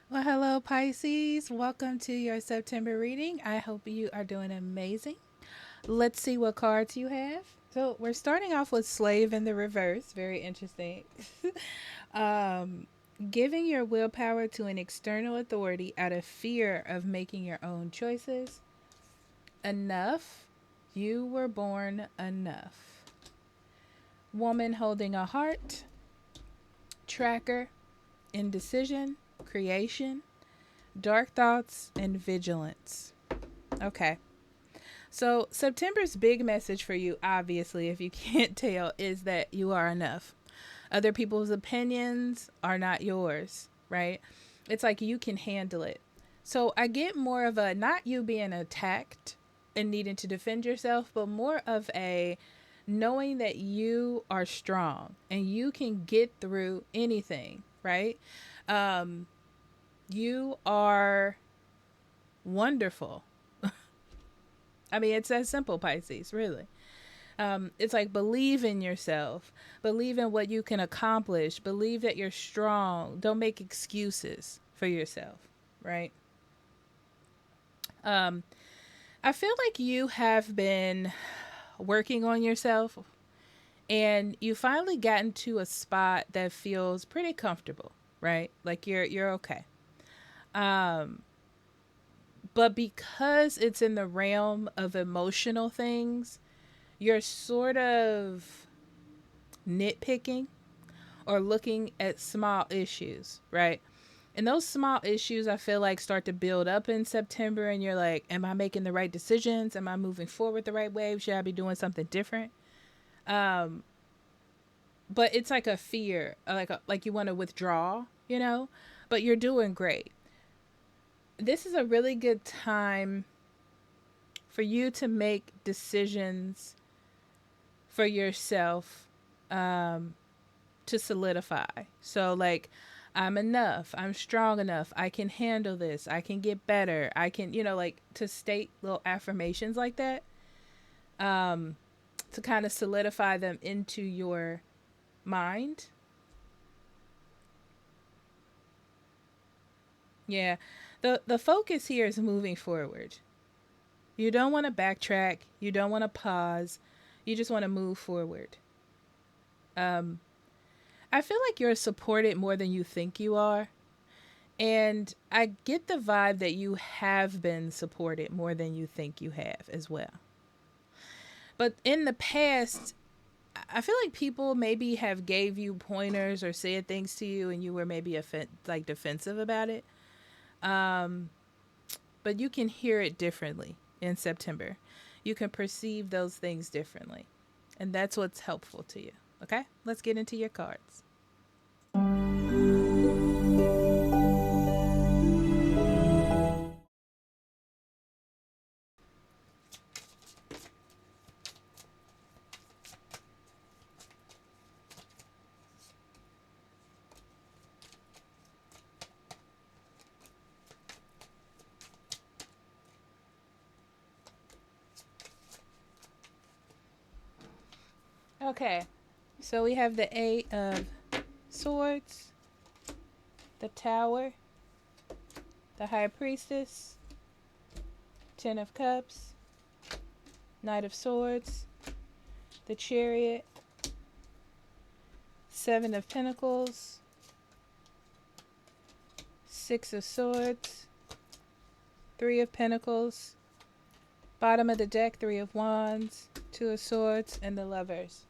Well, hello, Pisces. Welcome to your September reading. I hope you are doing amazing. Let's see what cards you have. So, we're starting off with Slave in the reverse. Very interesting. um, Giving your willpower to an external authority out of fear of making your own choices. Enough. You were born enough. Woman holding a heart. Tracker. Indecision. Creation. Dark thoughts and vigilance. Okay. So, September's big message for you, obviously, if you can't tell, is that you are enough. Other people's opinions are not yours, right? It's like you can handle it. So, I get more of a not you being attacked and needing to defend yourself, but more of a knowing that you are strong and you can get through anything, right? Um, you are wonderful. I mean, it's that simple, Pisces, really. It's like believe in yourself, believe in what you can accomplish, believe that you're strong. Don't make excuses for yourself, right? Um, I feel like you have been working on yourself and you finally gotten to a spot that feels pretty comfortable, right? Like you're okay. Um, but because it's in the realm of emotional things, you're sort of nitpicking or looking at small issues, right? And those small issues I feel like start to build up in September and you're like, am I making the right decisions? Am I moving forward the right way? Should I be doing something different? Um but it's like a fear, like you want to withdraw, you know? But you're doing great. This is a really good time for you to make decisions for yourself um to solidify. So like I'm enough. I'm strong enough. I can handle this. I can get better. I can, like to state little affirmations like that. Um to kind of solidify them into your mind. Yeah. The focus here is moving forward. You don't want to backtrack. You don't want to pause. You just want to move forward. Um I feel like you're supported more than you think you are. And I get the vibe that you have been supported more than you think you have as well. But in the past, I feel like people maybe have gave you pointers or said things to you and you were maybe like defensive about it. Um, but you can hear it differently in September. You can perceive those things differently. And that's what's helpful to you. Okay? Let's get into your cards. Okay. So we have the Eight of Swords, the Tower, the High Priestess, Ten of Cups, Knight of Swords, the Chariot, Seven of Pentacles, Six of Swords, Three of Pentacles, bottom of the deck, Three of Wands, Two of Swords, and the Lovers.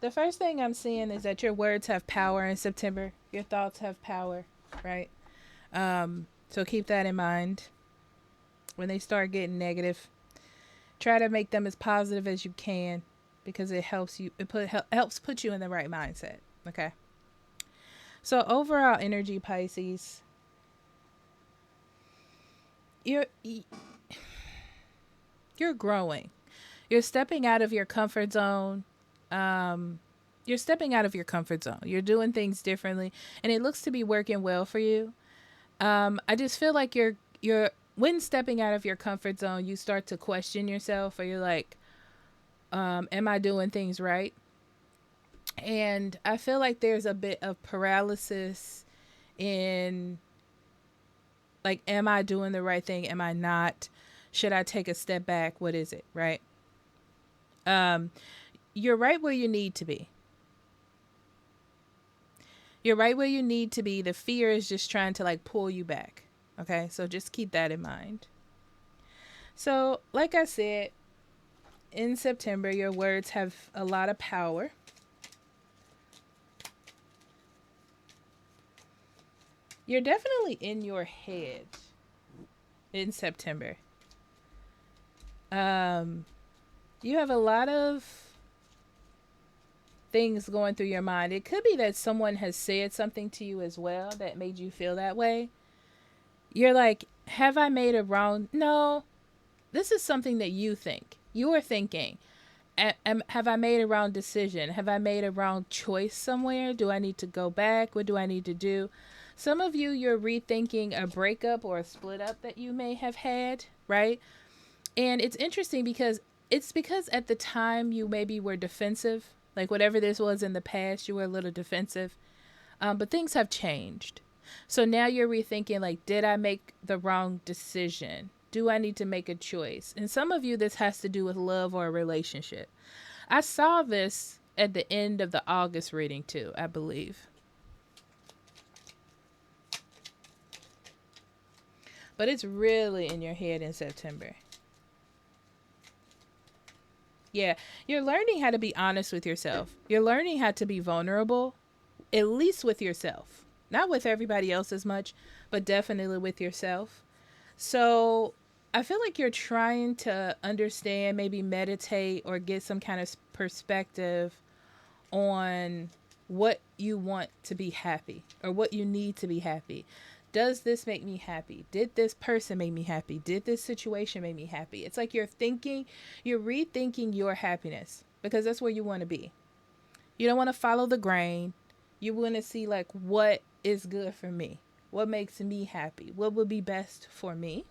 The first thing I'm seeing is that your words have power in September. Your thoughts have power, right? So keep that in mind. When they start getting negative, try to make them as positive as you can because it helps you. Helps put you in the right mindset. Okay. So overall energy, Pisces, you're you're growing. You're stepping out of your comfort zone. Um, you're stepping out of your comfort zone. You're doing things differently, and it looks to be working well for you. I just feel like you're when stepping out of your comfort zone, you start to question yourself, or you're like, "Am I doing things right?" And I feel like there's a bit of paralysis in Like, am I doing the right thing? Am I not? Should I take a step back? What is it, right? Um, you're right where you need to be. You're right where you need to be. The fear is just trying to like pull you back. Okay, so just keep that in mind. So, like I said, in September, your words have a lot of power. You're definitely in your head in September. Um, you have a lot of things going through your mind. It could be that someone has said something to you as well that made you feel that way. You're like, have I made a wrong? No, this is something that you think. You're thinking, have I made a wrong decision? Have I made a wrong choice somewhere? Do I need to go back? What do I need to do? Some of you, you're rethinking a breakup or a split up that you may have had, right? And it's interesting because at the time you maybe were defensive, like whatever this was in the past, you were a little defensive. But things have changed. So now you're rethinking, like, did I make the wrong decision? Do I need to make a choice? And some of you, this has to do with love or a relationship. I saw this at the end of the August reading too, I believe. But it's really in your head in September. Yeah, you're learning how to be honest with yourself. You're learning how to be vulnerable, at least with yourself. Not with everybody else as much, but definitely with yourself. So I feel like you're trying to understand, maybe meditate or get some kind of perspective on what you want to be happy or what you need to be happy. Does this make me happy? Did this person make me happy? Did this situation make me happy? It's like you're rethinking your happiness because that's where you want to be. You don't want to follow the grain. You want to see like what is good for me. What makes me happy? What would be best for me?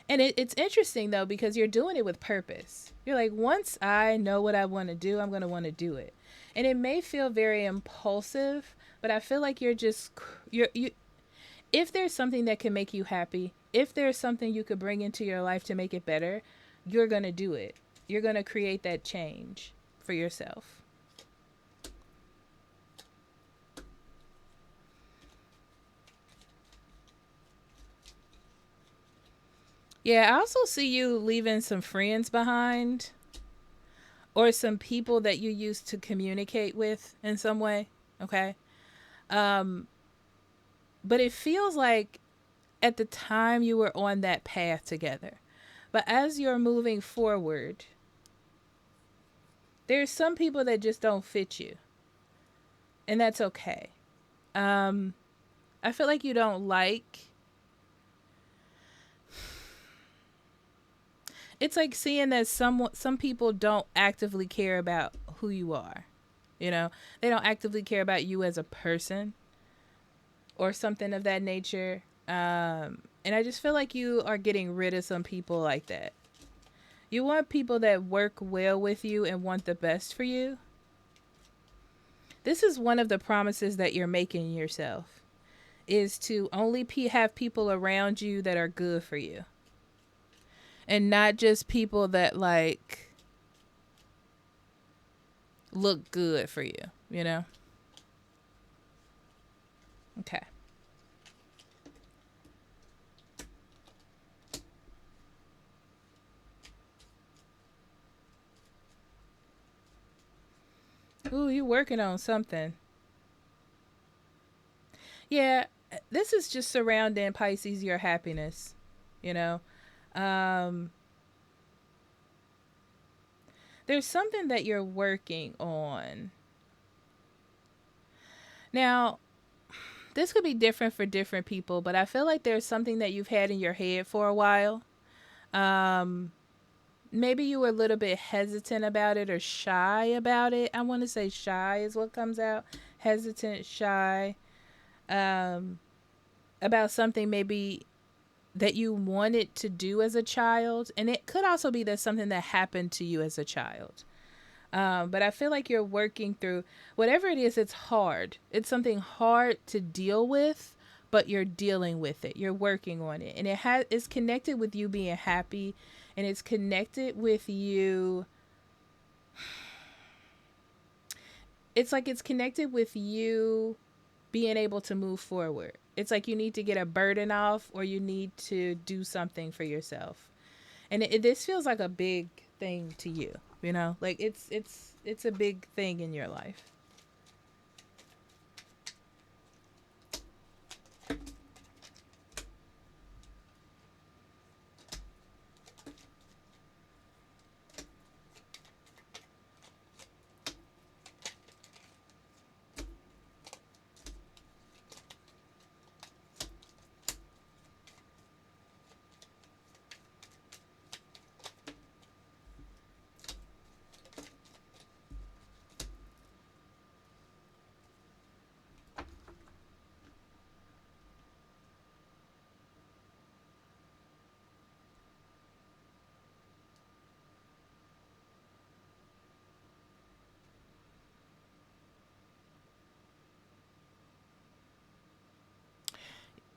And it's interesting though because you're doing it with purpose. You're like, once I know what I want to do, I'm going to want to do it. And it may feel very impulsive, but I feel like you if there's something that can make you happy, if there's something you could bring into your life to make it better, you're going to do it. You're going to create that change for yourself. Yeah, I also see you leaving some friends behind or some people that you used to communicate with in some way. Okay. Um, but it feels like at the time you were on that path together. But as you're moving forward, there's some people that just don't fit you. And that's okay. Um, I feel like you don't like. It's like seeing that some people don't actively care about who you are. You know, they don't actively care about you as a person or something of that nature. And I just feel like you are getting rid of some people like that. You want people that work well with you and want the best for you. This is one of the promises that you're making yourself is to only have people around you that are good for you. And not just people that like look good for you, you know? Okay. Ooh, you working on something. Yeah, this is just surrounding Pisces your happiness, you know? Um there's something that you're working on. Now, this could be different for different people, but I feel like there's something that you've had in your head for a while. Um Maybe you were a little bit hesitant about it or shy about it. I want to say shy is what comes out. Hesitant, shy, um, about something maybe that you wanted to do as a child. And it could also be that something that happened to you as a child. But I feel like you're working through whatever it is. It's hard. It's something hard to deal with, but you're dealing with it. You're working on it, and it's connected with you being happy, and it's connected with you. It's like it's connected with you being able to move forward. It's like you need to get a burden off, or you need to do something for yourself. And this feels like a big thing to you, you know? Like it's a big thing in your life.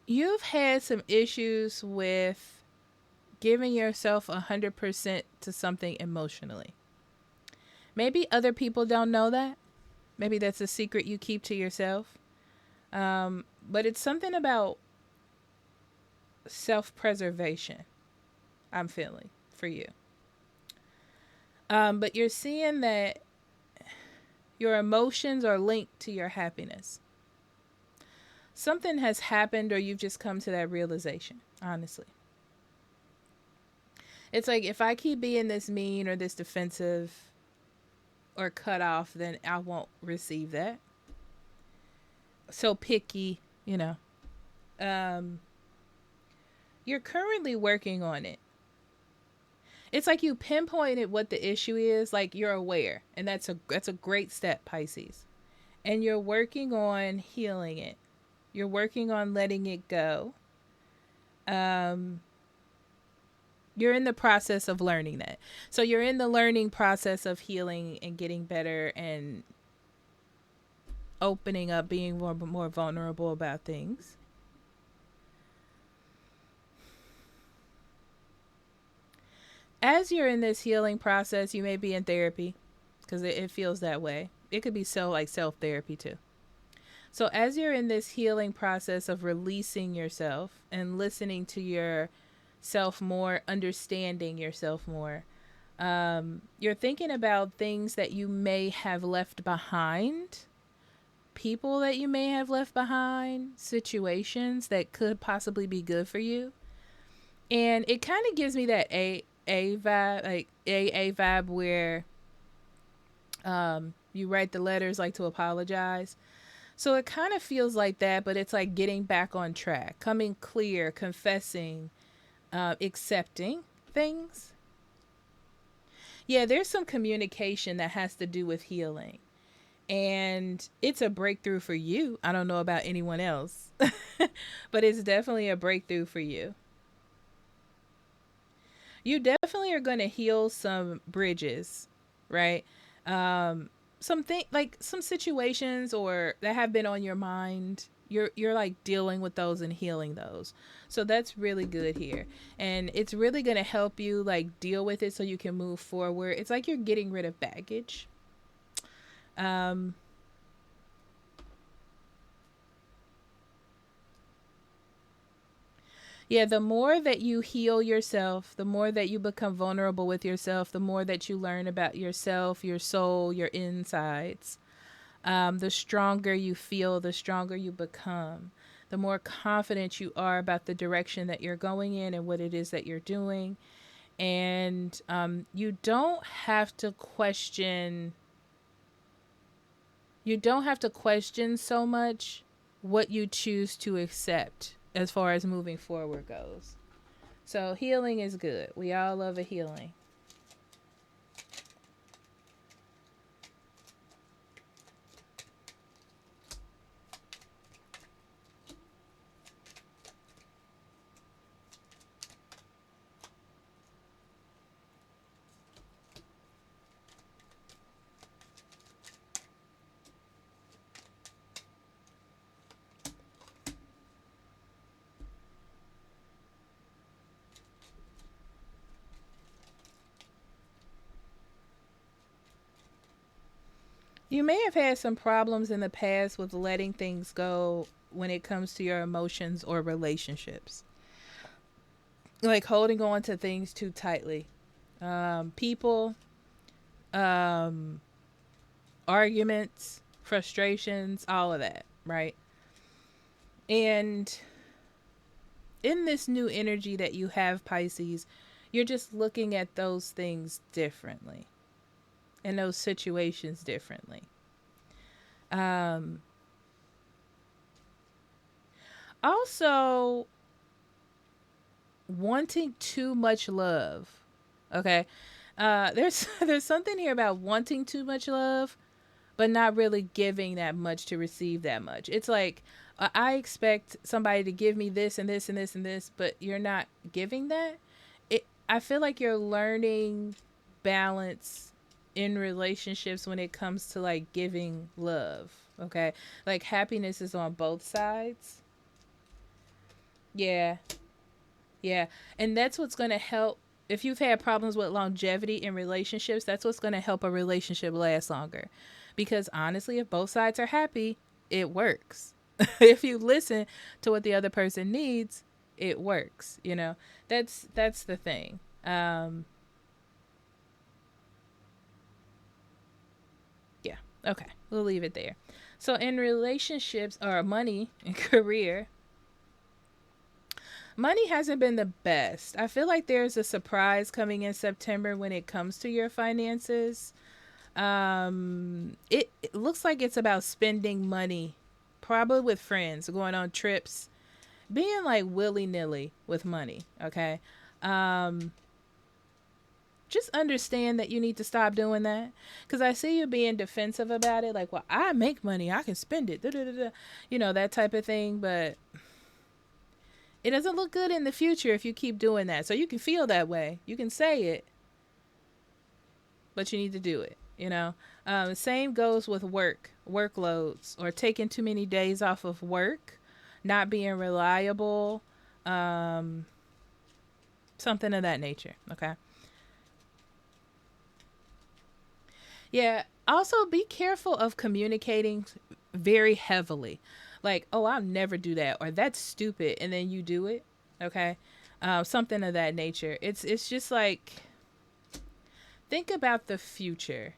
You've had some issues with giving yourself 100% to something emotionally. Maybe other people don't know that. Maybe that's a secret you keep to yourself. But it's something about self preservation, I'm feeling for you. But you're seeing that your emotions are linked to your happiness. Something has happened, or you've just come to that realization, honestly. It's like if I keep being this mean or this defensive or cut off, then I won't receive that. So picky, you know. Um, you're currently working on it. It's like you pinpointed what the issue is, like you're aware, and that's a great step, Pisces. And you're working on healing it. You're working on letting it go. Um, you're in the process of learning that. So you're in the learning process of healing and getting better and opening up, being more vulnerable about things. As you're in this healing process, you may be in therapy because it feels that way. It could be self therapy too. So as you're in this healing process of releasing yourself and listening to yourself more, understanding yourself more, you're thinking about things that you may have left behind, people that you may have left behind, situations that could possibly be good for you. And it kind of gives me that a vibe, like a vibe where you write the letters like to apologize. So it kind of feels like that, but it's like getting back on track, coming clear, confessing, accepting things. Yeah, there's some communication that has to do with healing. And it's a breakthrough for you. I don't know about anyone else, but it's definitely a breakthrough for you. You definitely are going to heal some bridges, right? Something like some situations or that have been on your mind. You're like dealing with those and healing those. So that's really good here. And it's really going to help you like deal with it so you can move forward. It's like you're getting rid of baggage. Um Yeah, the more that you heal yourself, the more that you become vulnerable with yourself, the more that you learn about yourself, your soul, your insides, the stronger you feel, the stronger you become, the more confident you are about the direction that you're going in and what it is that you're doing. And you don't have to question. You don't have to question so much what you choose to accept as far as moving forward goes. So healing is good. We all love a healing. You may have had some problems in the past with letting things go when it comes to your emotions or relationships, like holding on to things too tightly. People, um, arguments, frustrations, all of that, right? And in this new energy that you have, Pisces, you're just looking at those things differently and those situations differently. Um, Also, wanting too much love. Okay. There's there's something here about wanting too much love, but not really giving that much to receive that much. It's like I expect somebody to give me this and this and this and this, but you're not giving that. I feel like you're learning balance in relationships when it comes to like giving love. Okay, like happiness is on both sides. Yeah, yeah. And that's what's going to help. If you've had problems with longevity in relationships, that's what's going to help a relationship last longer. Because honestly, if both sides are happy, it works. If you listen to what the other person needs, it works, you know. That's the thing. Yeah. Okay. We'll leave it there. So in relationships or money and career, money hasn't been the best. I feel like there's a surprise coming in September when it comes to your finances. It looks like it's about spending money, probably with friends, going on trips, being like willy nilly with money. Okay. Um, just understand that you need to stop doing that because I see you being defensive about it. Like, well, I make money, I can spend it, da, da, da, da. You know, that type of thing. But it doesn't look good in the future if you keep doing that. So you can feel that way. You can say it, but you need to do it. You know, same goes with workloads, or taking too many days off of work, not being reliable, um, something of that nature. Okay. Yeah. Also, be careful of communicating very heavily. Like, oh, I'll never do that, or that's stupid, and then you do it. Okay. Something of that nature. It's just like, think about the future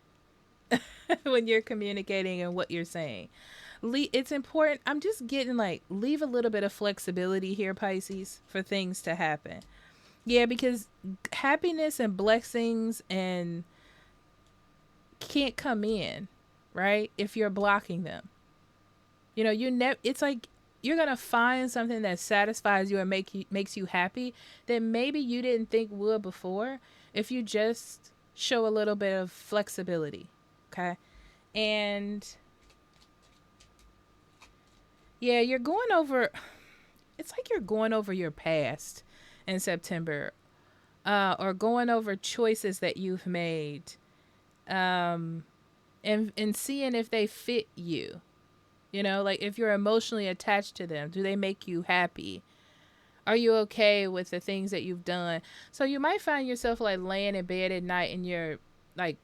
when you're communicating and what you're saying. It's important. I'm just getting like, leave a little bit of flexibility here, Pisces, for things to happen. Yeah, because happiness and blessings and can't come in, right? If you're blocking them. You know, you never. It's like you're gonna find something that satisfies you and makes you happy that maybe you didn't think would before if you just show a little bit of flexibility. Okay, and yeah, you're going over. It's like you're going over your past in September, or going over choices that you've made, um, and seeing if they fit you. You know, like if you're emotionally attached to them, do they make you happy? Are you okay with the things that you've done? So you might find yourself like laying in bed at night and you're like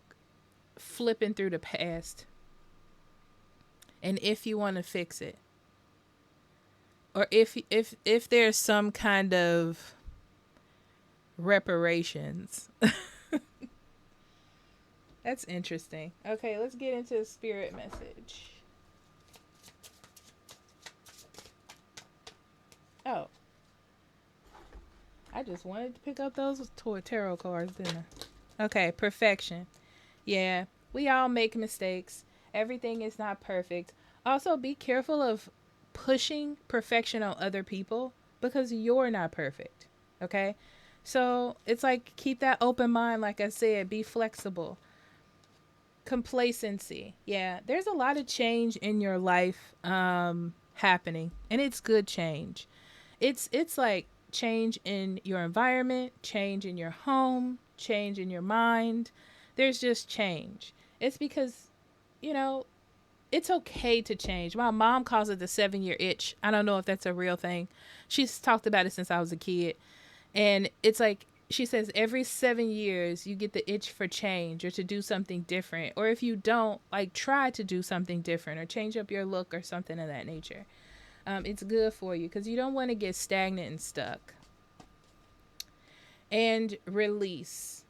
flipping through the past and if you want to fix it, or if there's some kind of reparations. That's interesting. Okay, let's get into the spirit message. Oh, I just wanted to pick up those tarot cards, didn't I? Okay, perfection. Yeah, we all make mistakes. Everything is not perfect. Also, be careful of pushing perfection on other people because you're not perfect. Okay? So it's like, keep that open mind, like I said, be flexible. Complacency. Yeah, there's a lot of change in your life happening, and it's good change. It's like change in your environment, change in your home, change in your mind. There's just change. It's because, you know, it's okay to change. My mom calls it the 7 year itch. I don't know if that's a real thing. She's talked about it since I was a kid. And it's like she says every 7 years you get the itch for change or to do something different. Or if you don't, like try to do something different or change up your look or something of that nature. It's good for you because you don't want to get stagnant and stuck. And release.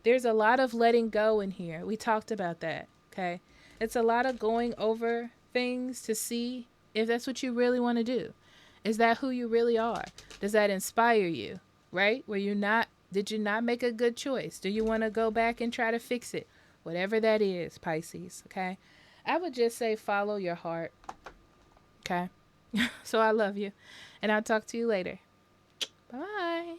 There's a lot of letting go in here. We talked about that. Okay. It's a lot of going over things to see if that's what you really want to do. Is that who you really are? Does that inspire you? Right? Did you not make a good choice? Do you want to go back and try to fix it? Whatever that is, Pisces. Okay. I would just say follow your heart. Okay. So I love you. And I'll talk to you later. Bye.